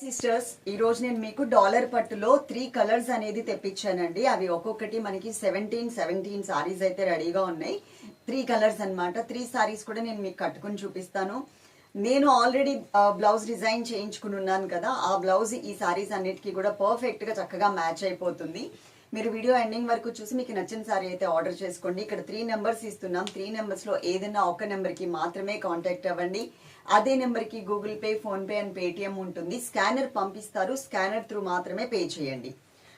Sisters ఈ రోజు నేను మీకు డాలర్ పట్టులో 3 కలర్స్ అనేది తెప్పించానండి. అవి ఒక్కొక్కటి మనకి 17 సారీస్ అయితే రెడీగా ఉన్నాయి. 3 కలర్స్ అన్నమాట. 3 సారీస్ కూడా నేను మీకు కట్టుకుని చూపిస్తాను. నేను ఆల్రెడీ బ్లౌజ్ డిజైన్ చేయించుకుని ఉన్నాను కదా, ఆ బ్లౌజ్ ఈ సారీస్ అన్నిటికీ కూడా పర్ఫెక్ట్ గా చక్కగా మ్యాచ్ అయిపోతుంది. మీరు వీడియో ఎండింగ్ వరకు చూసి మీకు నచ్చిన సారీ అయితే ఆర్డర్ చేసుకోండి. ఇక్కడ 3 నెంబర్స్ ఇస్తున్నాం. 3 నెంబర్స్ లో ఏదైనా ఒక నెంబర్ కి మాత్రమే కాంటాక్ట్ అవ్వండి. అదే నెంబర్ కి Google pay, phone pay and Paytm ఉంటుంది. స్కానర్ పంపిస్తారు, స్కానర్ త్రూ మాత్రమే పే చేయండి.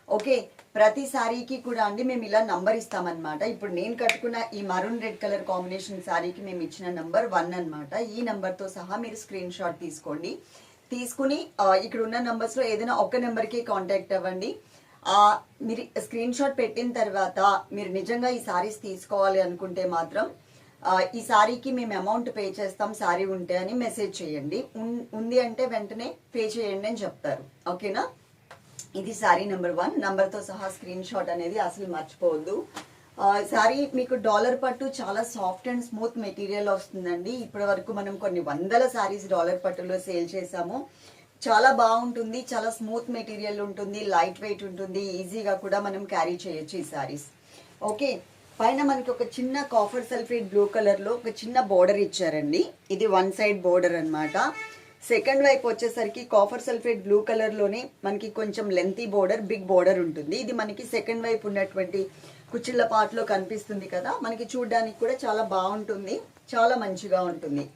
ఓకే, ప్రతి సారీకి కూడా అండి మేము ఇలా నంబర్ ఇస్తామన్నమాట. ఇప్పుడు నేను కట్టుకున్న ఈ మరూన్ రెడ్ కలర్ కాంబినేషన్ సారీకి మేము ఇచ్చిన నంబర్ 1 అన్నమాట. ఈ నంబర్ తో సహా మీరు స్క్రీన్ షాట్ తీసుకోండి. తీసుకుని ఇక్కడ ఉన్న నంబర్స్ లో ఏదైనా ఒక నెంబర్ కి కాంటాక్ట్ అవ్వండి. మీరు స్క్రీన్ షాట్ పెట్టిన తర్వాత మీరు నిజంగా ఈ సారీస్ తీసుకోవాలి అనుకుంటే మాత్రం ఈ సారీకి మేము అమౌంట్ పే చేస్తాం సారీ ఉంటే అని మెసేజ్ చేయండి. ఉంది అంటే వెంటనే పే చేయండి అని చెప్తారు. ఓకేనా, ఇది సారీ నెంబర్ 1. నంబర్తో సహా స్క్రీన్ షాట్ అనేది అసలు మర్చిపోవద్దు. సారీ మీకు డాలర్ పట్టు చాలా సాఫ్ట్ అండ్ స్మూత్ మెటీరియల్ వస్తుందండి. ఇప్పటి వరకు మనం కొన్ని వందల సారీస్ డాలర్ పట్టులో సేల్ చేసాము. చాలా బాగుంటుంది, చాలా స్మూత్ మెటీరియల్ ఉంటుంది, లైట్ వెయిట్ ఉంటుంది, ఈజీగా కూడా మనం క్యారీ చేయొచ్చు ఈ సారీస్. ఓకే, పైన మనకి ఒక చిన్న కాఫర్ సల్ఫేట్ బ్లూ కలర్ లో ఒక చిన్న బోర్డర్ ఇచ్చారండి. ఇది 1 సైడ్ బోర్డర్ అన్నమాట. సెకండ్ వైపు వచ్చేసరికి కాఫర్ సల్ఫేట్ బ్లూ కలర్ లోనే మనకి కొంచెం లెంతీ బోర్డర్, బిగ్ బోర్డర్ ఉంటుంది. ఇది మనకి సెకండ్ వైపు ఉన్నటువంటి కుచ్చిళ్ళ పార్ట్ లో కనిపిస్తుంది కదా, మనకి చూడడానికి కూడా చాలా బాగుంటుంది, చాలా మంచిగా ఉంటుంది.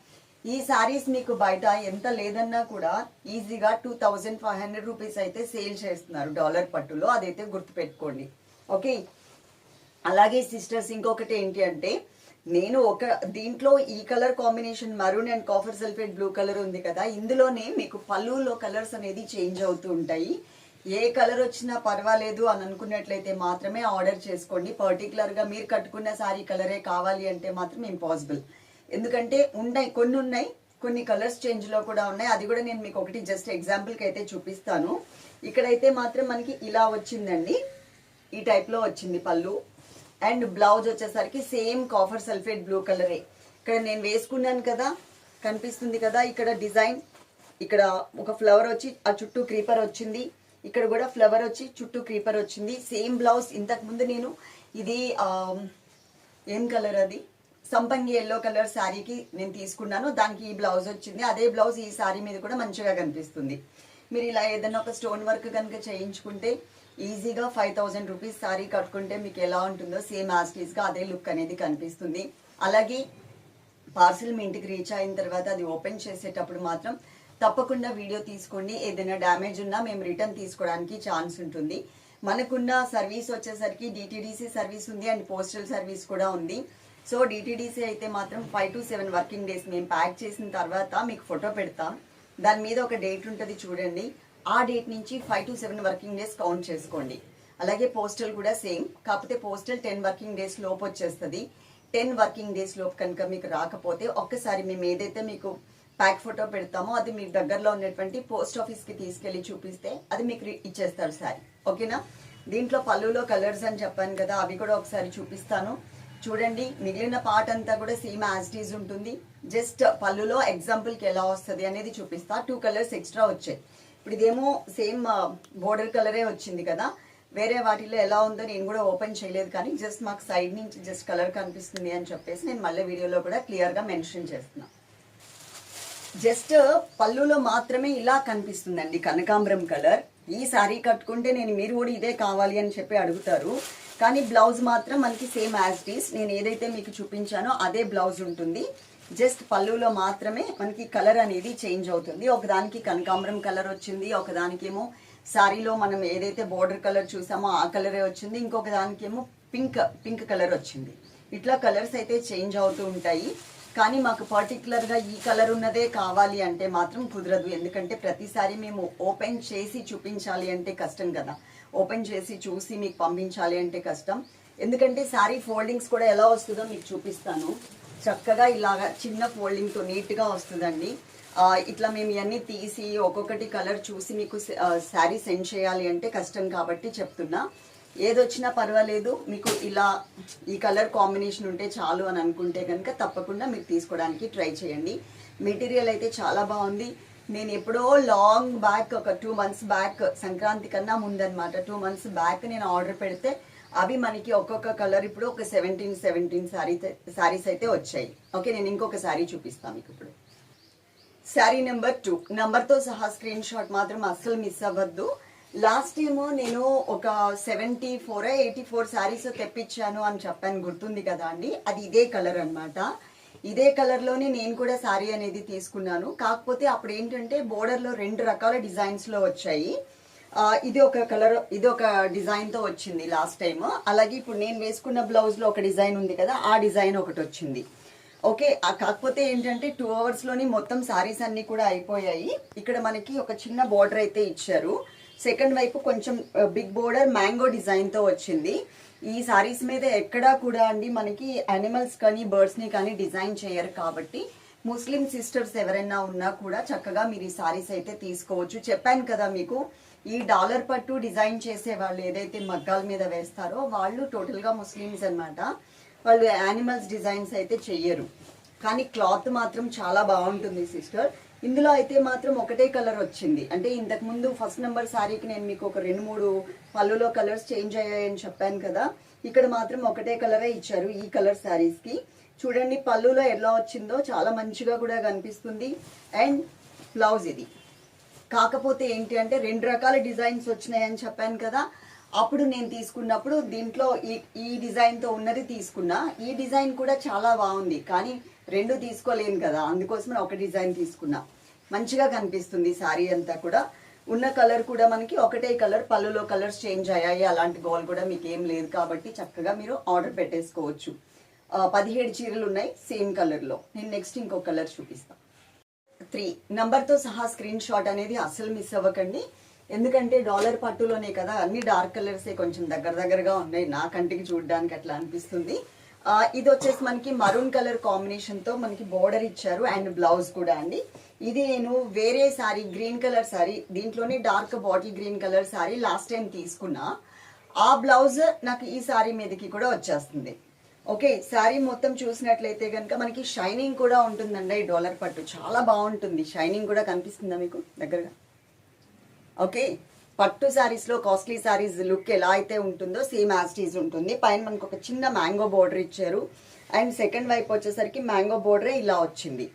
ఈ సారీస్ మీకు బయట ఎంత లేదన్నా కూడా ఈజీగా 2500 రూపీస్ అయితే సేల్ చేస్తున్నారు డాలర్ పట్టులో, అదైతే గుర్తుపెట్టుకోండి. ఓకే, అలాగే సిస్టర్స్ ఇంకొకటి ఏంటి అంటే, నేను దీంట్లో ఈ colour combination maroon and copper sulphate blue colour ఉంది కదా, ఇందులోనే మీకు పళ్ళులో కలర్స్ అనేది చేంజ్ అవుతూ ఉంటాయి. ఏ కలర్ వచ్చినా పర్వాలేదు అని అనుకున్నట్లయితే మాత్రమే ఆర్డర్ చేసుకోండి. పర్టికులర్ గా మీరు కట్టుకున్న సారీ కలరే కావాలి అంటే మాత్రం ఇంపాసిబుల్. ఎందుకంటే కొన్ని కలర్స్ చేంజ్ లో కూడా ఉన్నాయి. అది కూడా నేను మీకు ఒకటి జస్ట్ ఎగ్జాంపుల్ కి అయితే చూపిస్తాను. ఇక్కడైతే మాత్రం మనకి ఇలా వచ్చిందండి, ఈ టైప్ లో వచ్చింది పళ్ళు. అండ్ బ్లౌజ్ వచ్చేసరికి సేమ్ కాఫర్ సల్ఫేట్ బ్లూ కలరే. ఇక్కడ నేను వేసుకున్నాను కదా, కనిపిస్తుంది కదా ఇక్కడ డిజైన్. ఇక్కడ ఒక ఫ్లవర్ వచ్చి ఆ చుట్టూ క్రీపర్ వచ్చింది, ఇక్కడ కూడా ఫ్లవర్ వచ్చి చుట్టూ క్రీపర్ వచ్చింది. సేమ్ బ్లౌజ్ ఇంతకు ముందు నేను ఇది ఏం కలర్, అది సంపంగి ఎల్లో కలర్ శారీకి నేను తీసుకున్నాను, దానికి ఈ బ్లౌజ్ వచ్చింది. అదే బ్లౌజ్ ఈ శారీ మీద కూడా మంచిగా కనిపిస్తుంది. మీరు ఇలా ఏదైనా ఒక స్టోన్ వర్క్ కనుక చేయించుకుంటే ఈజీగా 5000 రూపీస్ శారీ కట్టుకుంటే మీకు ఎలా ఉంటుందో సేమ్ యాజ్ గా అదే లుక్ అనేది కనిపిస్తుంది. అలాగే పార్సిల్ మీ ఇంటికి రీచ్ అయిన తర్వాత అది ఓపెన్ చేసేటప్పుడు మాత్రం తప్పకుండా వీడియో తీసుకోండి. ఏదైనా డ్యామేజ్ ఉన్నా మేము రిటర్న్ తీసుకోవడానికి ఛాన్స్ ఉంటుంది. మనకున్న సర్వీస్ వచ్చేసరికి డిటిడిసి సర్వీస్ ఉంది అండ్ పోస్టల్ సర్వీస్ కూడా ఉంది. సో డిటిడిసి అయితే మాత్రం 5 to 7 వర్కింగ్ డేస్ మేము ప్యాక్ చేసిన తర్వాత మీకు ఫోటో పెడతాం. దాని మీద ఒక డేట్ ఉంటుంది చూడండి, ఆ డేట్ నుంచి 5 to 7 వర్కింగ్ డేస్ కౌంట్ చేసుకోండి. అలాగే పోస్టల్ కూడా సేమ్, కాకపోతే పోస్టల్ 10 వర్కింగ్ డేస్ లోపు వచ్చేస్తుంది. 10 వర్కింగ్ డేస్ లోపు కనుక మీకు రాకపోతే ఒక్కసారి మేము ఏదైతే మీకు ప్యాక్ ఫోటో పెడతామో అది మీకు దగ్గరలో ఉన్నటువంటి పోస్ట్ ఆఫీస్ కి తీసుకెళ్లి చూపిస్తే అది మీకు ఇచ్చేస్తారు సారీ. ఓకేనా, దీంట్లో పళ్ళులో కలర్స్ అని చెప్పాను కదా, అవి కూడా ఒకసారి చూపిస్తాను చూడండి. మిగిలిన పార్ట్ అంతా కూడా సేమ్ యాజ్ ఇట్ ఈజ్ ఉంటుంది. జస్ట్ పళ్ళులో ఎగ్జాంపుల్ కి ఎలా వస్తుంది అనేది చూపిస్తా. 2 కలర్స్ ఎక్స్ట్రా వచ్చాయి. ఇప్పుడు ఇదేమో సేమ్ బోర్డర్ కలరే వచ్చింది కదా, వేరే వాటిలో ఎలా ఉందో నేను కూడా ఓపెన్ చేయలేదు, కానీ జస్ట్ మాకు సైడ్ నుంచి జస్ట్ కలర్ కనిపిస్తుంది అని చెప్పేసి నేను మళ్ళీ వీడియోలో కూడా క్లియర్ గా మెన్షన్ చేస్తున్నా. జస్ట్ పళ్ళులో మాత్రమే ఇలా కనిపిస్తుందండి కనకాంబరం కలర్. ఈ సారీ కట్టుకుంటే మీరు కూడా ఇదే కావాలి అని చెప్పి అడుగుతారు, కానీ బ్లౌజ్ మాత్రం మనకి సేమ్ యాజ్ ఇట్ ఈస్. నేను ఏదైతే మీకు చూపించానో అదే బ్లౌజ్ ఉంటుంది. జస్ట్ పళ్ళులో మాత్రమే మనకి కలర్ అనేది చేంజ్ అవుతుంది. ఒకదానికి కనకాంబరం కలర్ వచ్చింది, ఒకదానికేమో సారీలో మనం ఏదైతే బోర్డర్ కలర్ చూసామో ఆ కలరే వచ్చింది, ఇంకొక దానికేమో పింక్ కలర్ వచ్చింది. ఇట్లా కలర్స్ అయితే చేంజ్ అవుతూ ఉంటాయి. కానీ మాకు పర్టికులర్ గా ఈ కలర్ ఉన్నదే కావాలి అంటే మాత్రం కుదరదు. ఎందుకంటే ప్రతిసారి మేము ఓపెన్ చేసి చూపించాలి అంటే కష్టం కదా, ఓపెన్ చేసి చూసి మీకు పంపించాలి అంటే కష్టం. ఎందుకంటే శారీ ఫోల్డింగ్స్ కూడా ఎలా వస్తుందో మీకు చూపిస్తాను. చక్కగా ఇలాగా చిన్న ఫోల్డింగ్ తో నీట్ గా వస్తుందండి. ఇట్లా మేము ఇవన్నీ తీసి ఒక్కొక్కటి కలర్ చూసి మీకు శారీ సెండ్ చేయాలి అంటే కష్టం కాబట్టి చెప్తున్నా. ఏదొచ్చినా పర్వాలేదు, మీకు ఇలా ఈ కలర్ కాంబినేషన్ ఉంటే చాలు అని అనుకుంటే కనుక తప్పకుండా మీరు తీసుకోవడానికి ట్రై చేయండి. మెటీరియల్ అయితే చాలా బాగుంది. నేను ఎప్పుడో లాంగ్ బ్యాక్ ఒక 2 months బ్యాక్, సంక్రాంతి కన్నా ముందనమాట, 2 months బ్యాక్ నేను ఆర్డర్ పెడితే అవి మనకి ఒక్కొక్క కలర్ ఇప్పుడు ఒక 17 శారీస్ అయితే వచ్చాయి. ఓకే, నేను ఇంకొక శారీ చూపిస్తాను మీకు ఇప్పుడు. శారీ నెంబర్ 2 నంబర్తో సహా స్క్రీన్ షాట్ మాత్రం అస్సలు మిస్ అవ్వద్దు. లాస్ట్ టైము నేను ఒక 84 శారీస్ తెప్పించాను అని చెప్పాను, గుర్తుంది కదా అండి. అది ఇదే కలర్ అనమాట. ఇదే కలర్లోనే నేను కూడా శారీ అనేది తీసుకున్నాను. కాకపోతే అప్పుడు ఏంటంటే బోర్డర్లో 2 రకాల డిజైన్స్లో వచ్చాయి. ఇది ఒక కలర్, ఇది ఒక డిజైన్తో వచ్చింది లాస్ట్ టైం. అలాగే ఇప్పుడు నేను వేసుకున్న బ్లౌజ్లో ఒక డిజైన్ ఉంది కదా, ఆ డిజైన్ ఒకటి వచ్చింది. ఓకే, కాకపోతే ఏంటంటే 2 hours మొత్తం శారీస్ అన్నీ కూడా అయిపోయాయి. ఇక్కడ మనకి ఒక చిన్న బోర్డర్ అయితే ఇచ్చారు. సెకండ్ వైపు కొంచెం బిగ్ బోర్డర్ మ్యాంగో డిజైన్తో వచ్చింది. ఈ శారీస్ మీద ఎక్కడా కూడా అండి మనకి యానిమల్స్ కానీ బర్డ్స్ని కానీ డిజైన్ చేయరు. కాబట్టి ముస్లిం సిస్టర్స్ ఎవరైనా ఉన్నా కూడా చక్కగా మీరు ఈ శారీస్ అయితే తీసుకోవచ్చు. చెప్పాను కదా మీకు, ఈ డాలర్ పట్టు డిజైన్ చేసే వాళ్ళు ఏదైతే మగ్గాల మీద వేస్తారో వాళ్ళు టోటల్గా ముస్లిమ్స్ అనమాట. వాళ్ళు యానిమల్స్ డిజైన్స్ అయితే చెయ్యరు. కానీ క్లాత్ మాత్రం చాలా బాగుంటుంది సిస్టర్. ఇందులో అయితే మాత్రం ఒకటే కలర్ వచ్చింది. అంటే ఇంతకు ముందు ఫస్ట్ నెంబర్ శారీకి నేను మీకు ఒక 2-3 పళ్ళులో కలర్స్ చేంజ్ అయ్యాయని చెప్పాను కదా, ఇక్కడ మాత్రం ఒకటే కలరే ఇచ్చారు ఈ కలర్ శారీస్కి. చూడండి పళ్ళులో ఎలా వచ్చిందో చాలా మంచిగా కూడా కనిపిస్తుంది. అండ్ బ్లౌజ్ ఇది. కాకపోతే ఏంటి అంటే 2 రకాల డిజైన్స్ వచ్చినాయని చెప్పాను కదా, అప్పుడు నేను తీసుకున్నప్పుడు దీంట్లో ఈ డిజైన్తో ఉన్నది తీసుకున్నా. ఈ డిజైన్ కూడా చాలా బాగుంది, కానీ 2 తీసుకోలేను కదా, అందుకోసమే ఒక డిజైన్ తీసుకున్నా. మంచిగా కనిపిస్తుంది శారీ అంతా కూడా. ఉన్న కలర్ కూడా మనకి ఒకటే కలర్, పళ్ళులో కలర్స్ చేంజ్ అయ్యాయి అలాంటి గోల్ కూడా మీకు ఏం లేదు. కాబట్టి చక్కగా మీరు ఆర్డర్ పెట్టేసుకోవచ్చు. 17 చీరలు ఉన్నాయి సేమ్ కలర్లో. నేను నెక్స్ట్ ఇంకో కలర్ చూపిస్తాను. 3 నంబర్తో సహా స్క్రీన్ షాట్ అనేది అస్సలు మిస్ అవ్వకండి. ఎందుకంటే డాలర్ పట్టులోనే కదా, అన్ని డార్క్ కలర్సే కొంచెం దగ్గరగా ఉన్నాయి, నా కంటికి చూడడానికి అట్లా అనిపిస్తుంది. ఇది వచ్చేసి మనకి మరూన్ కలర్ కాంబినేషన్తో మనకి బోర్డర్ ఇచ్చారు అండ్ బ్లౌజ్ కూడా అండి. ఇది నేను వేరే శారీ, గ్రీన్ కలర్ శారీ, దీంట్లోనే dark bottle green colour sari last time తీసుకున్నా. ఆ బ్లౌజ్ నాకు ఈ శారీ మీదకి కూడా వచ్చేస్తుంది. ఓకే, శారీ మొత్తం చూసినట్లయితే కనుక మనకి షైనింగ్ కూడా ఉంటుందండి. ఈ డాలర్ పట్టు చాలా బాగుంటుంది. షైనింగ్ కూడా కనిపిస్తుందా మీకు దగ్గరగా? ఓకే, పట్టు శారీస్లో కాస్ట్లీ శారీస్ లుక్ ఎలా అయితే ఉంటుందో సేమ్ యాస్టీజ్ ఉంటుంది. పైన మనకు ఒక చిన్న మ్యాంగో బోర్డర్ ఇచ్చారు అండ్ సెకండ్ వైపు వచ్చేసరికి మ్యాంగో బోర్డరే ఇలా వచ్చింది.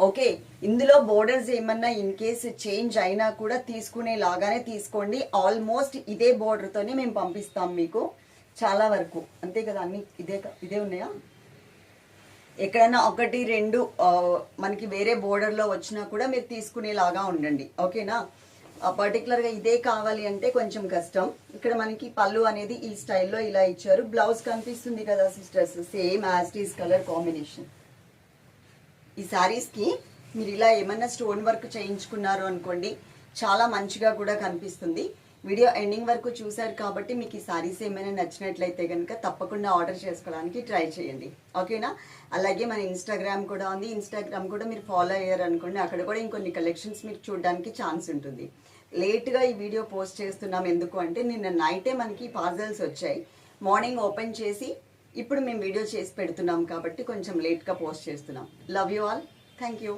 ఓకే, ఇందులో బోర్డర్స్ ఏమన్నా ఇన్ కేస్ చేంజ్ అయినా కూడా తీసుకునేలాగానే తీసుకోండి. ఆల్మోస్ట్ ఇదే బోర్డర్తోనే మేము పంపిస్తాం మీకు చాలా వరకు, అంతే కదా. అన్ని ఇదే ఉన్నాయా? ఎక్కడైనా 1-2 మనకి వేరే బోర్డర్లో వచ్చినా కూడా మీరు తీసుకునేలాగా ఉండండి. ఓకేనా? పర్టికులర్గా ఇదే కావాలి అంటే కొంచెం కష్టం. ఇక్కడ మనకి పళ్ళు అనేది ఈ స్టైల్లో ఇలా ఇచ్చారు. బ్లౌజ్ కనిపిస్తుంది కదా సిస్టర్స్, సేమ్ యాస్టీస్ కలర్ కాంబినేషన్. ఈ శారీస్కి మీరు ఇలా ఏమన్నా స్టోన్ వర్క్ చేయించుకున్నారు అనుకోండి, చాలా మంచిగా కూడా కనిపిస్తుంది. వీడియో ఎండింగ్ వరకు చూసారు కాబట్టి మీకు ఈ శారీస్ ఏమైనా నచ్చినట్లయితే కనుక తప్పకుండా ఆర్డర్ చేసుకోవడానికి ట్రై చేయండి. ఓకేనా? అలాగే మన ఇన్స్టాగ్రామ్ కూడా ఉంది. ఇన్స్టాగ్రామ్ కూడా మీరు ఫాలో అయ్యారు అనుకోండి, అక్కడ కూడా ఇంకొన్ని కలెక్షన్స్ మీరు చూడడానికి ఛాన్స్ ఉంటుంది. లేట్గా ఈ వీడియో పోస్ట్ చేస్తున్నాం ఎందుకు అంటే నిన్న నైటే మనకి పార్సల్స్ వచ్చాయి. మార్నింగ్ ఓపెన్ చేసి ఇప్పుడు మేము వీడియో చేసి పెడుతున్నాం కాబట్టి కొంచెం లేట్గా పోస్ట్ చేస్తున్నాం. Love you all. Thank you.